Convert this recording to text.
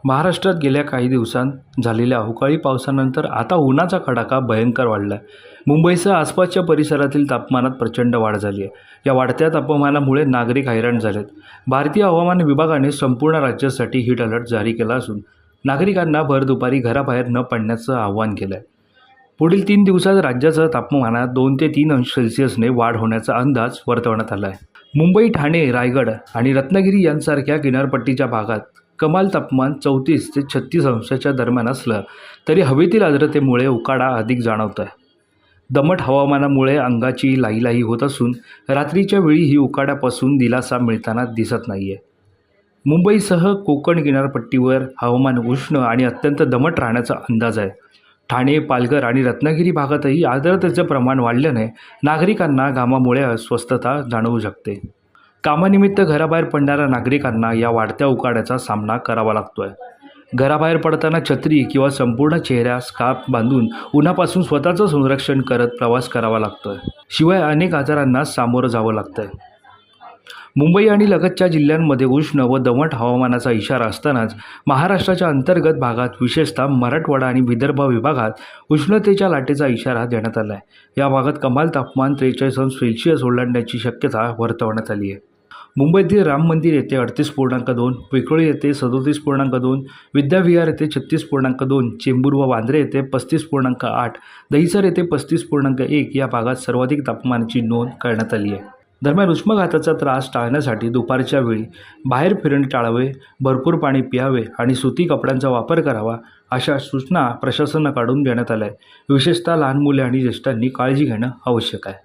महाराष्ट्रात गेल्या काही दिवसांत झालेल्या अवकाळी पावसानंतर आता उन्हाचा कडाका भयंकर वाढला आहे. मुंबईसह आसपासच्या परिसरातील तापमानात प्रचंड वाढ झाली आहे. या वाढत्या तापमानामुळे नागरिक हैराण झालेत. भारतीय हवामान विभागाने संपूर्ण राज्यासाठी हीट अलर्ट जारी केला असून नागरिकांना भर दुपारी घराबाहेर न पडण्याचं आवाहन केलं आहे. पुढील 3 दिवसात राज्याचं तापमानात 2 ते 3 अंश सेल्सिअसने वाढ होण्याचा अंदाज वर्तवण्यात आला आहे. मुंबई, ठाणे, रायगड आणि रत्नागिरी यांसारख्या किनारपट्टीच्या भागात कमाल तापमान 34 ते 36 अंशाच्या दरम्यान असलं तरी हवेतील आर्द्रतेमुळे उकाडा अधिक जाणवत आहे. दमट हवामानामुळे अंगाची लाहीलाही होत असून रात्रीच्या वेळी ही उकाड्यापासून दिलासा मिळताना दिसत नाही आहे. मुंबईसह कोकण किनारपट्टीवर हवामान उष्ण आणि अत्यंत दमट राहण्याचा अंदाज आहे. ठाणे, पालघर आणि रत्नागिरी भागातही आर्द्रतेचं प्रमाण वाढल्याने नागरिकांना घामामुळे अस्वस्थता जाणवू शकते. कामानिमित्त घराबाहेर पडणाऱ्या नागरिकांना या वाढत्या उकाड्याचा सामना करावा लागतोय. घराबाहेर पडताना छत्री किंवा संपूर्ण चेहऱ्यास स्कार्फ बांधून उन्हापासून स्वतःचं संरक्षण करत प्रवास करावा लागतोय. शिवाय अनेक आजारांना सामोरं जावं लागतंय. मुंबई आणि लगतच्या जिल्ह्यांमध्ये उष्ण व दमट हवामानाचा इशारा असतानाच महाराष्ट्राच्या अंतर्गत भागात विशेषतः मराठवाडा आणि विदर्भ विभागात उष्णतेच्या लाटेचा इशारा देण्यात आला आहे. या भागात कमाल तापमान 43 अंश सेल्सिअस ओलांडण्याची शक्यता वर्तवण्यात आली आहे. मुंबईतील राम मंदिर येथे 38.2, विक्रोळी येथे 37.2, विद्याविहार येथे 36.2, चेंबूर व वांद्रे येथे 35.8, दहिसर येथे 35.1 या भागात सर्वाधिक तापमानाची नोंद करण्यात आली आहे. दरम्यान उष्माघाताचा त्रास टाळण्यासाठी दुपारच्या वेळी बाहेर फिरणे टाळावे, भरपूर पाणी प्यावे आणि सुती कपड्यांचा वापर करावा अशा सूचना प्रशासनाकडून देण्यात आल्या आहेत. विशेषतः लहान मुले आणि ज्येष्ठांनी काळजी घेणं आवश्यक आहे.